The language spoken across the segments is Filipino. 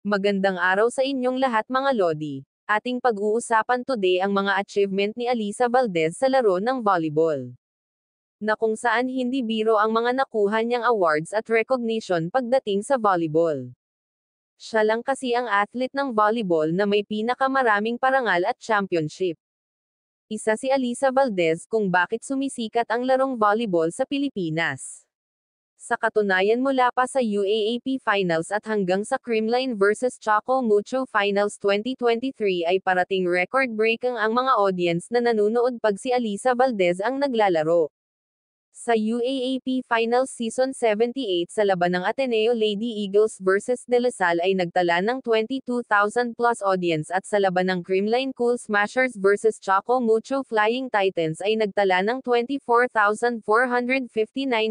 Magandang araw sa inyong lahat mga Lodi. Ating pag-uusapan today ang mga achievement ni Alisa Valdez sa laro ng volleyball. Na kung saan hindi biro ang mga nakuha niyang awards at recognition pagdating sa volleyball. Siya lang kasi ang athlete ng volleyball na may pinakamaraming parangal at championship. Isa si Alisa Valdez kung bakit sumisikat ang larong volleyball sa Pilipinas. Sa katunayan mula pa sa UAAP Finals at hanggang sa Creamline vs Choco Mucho Finals 2023 ay parating record-breaking ang mga audience na nanunood pag si Alisa Valdez ang naglalaro. Sa UAAP Finals Season 78 sa laban ng Ateneo Lady Eagles vs De La Salle ay nagtala ng 22,000 plus audience at sa laban ng Creamline Cool Smashers vs Choco Mucho Flying Titans ay nagtala ng 24,459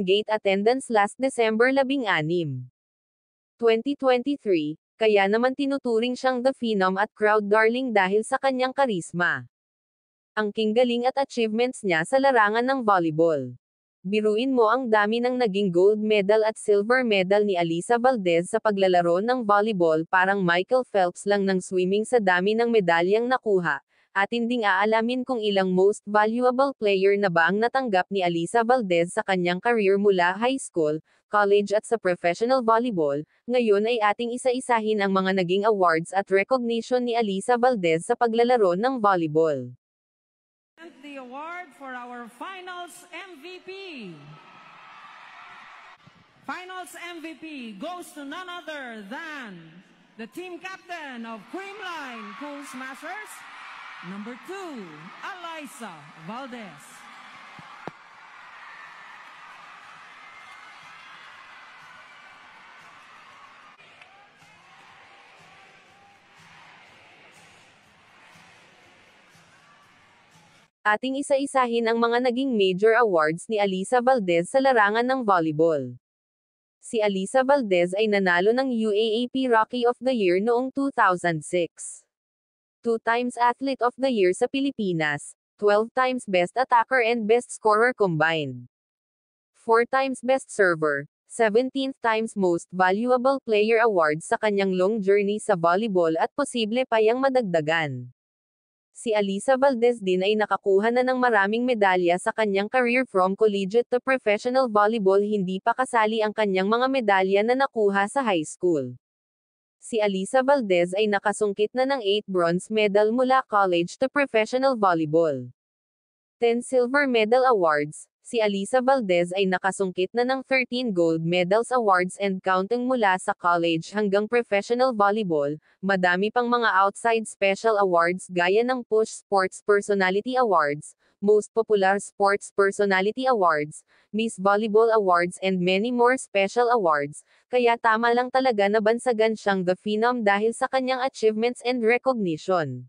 gate attendance last December 16, 2023, kaya naman tinuturing siyang the phenom at crowd darling dahil sa kanyang karisma. Ang galing at achievements niya sa larangan ng volleyball. Biruin mo ang dami ng naging gold medal at silver medal ni Alisa Valdez sa paglalaro ng volleyball, parang Michael Phelps lang ng swimming sa dami ng medalyang nakuha. Atin ding aalamin kung ilang most valuable player na ba ang natanggap ni Alisa Valdez sa kanyang career mula high school, college at sa professional volleyball. Ngayon ay ating isa-isahin ang mga naging awards at recognition ni Alisa Valdez sa paglalaro ng volleyball. The award for our Finals MVP. Finals MVP goes to none other than the team captain of Creamline Cool Smashers, number 2, Alisa Valdez. Ating isa-isahin ang mga naging major awards ni Alisa Valdez sa larangan ng volleyball. Si Alisa Valdez ay nanalo ng UAAP Rookie of the Year noong 2006. 2 times Athlete of the Year sa Pilipinas, 12 times Best Attacker and Best Scorer combined. 4 times Best Server, 17th times Most Valuable Player Award sa kanyang long journey sa volleyball at posible pa yang madagdagan. Si Alisa Valdez din ay nakakuha na ng maraming medalya sa kanyang career from collegiate to professional volleyball, hindi pa kasali ang kanyang mga medalya na nakuha sa high school. Si Alisa Valdez ay nakasungkit na ng 8 bronze medal mula college to professional volleyball. 10 silver medal awards. Si Alisa Valdez ay nakasungkit na ng 13 gold medals awards and counting mula sa college hanggang professional volleyball. Madami pang mga outside special awards gaya ng Push Sports Personality Awards, Most Popular Sports Personality Awards, Miss Volleyball Awards and many more special awards. Kaya tama lang talaga na bansagan siyang the phenom dahil sa kanyang achievements and recognition.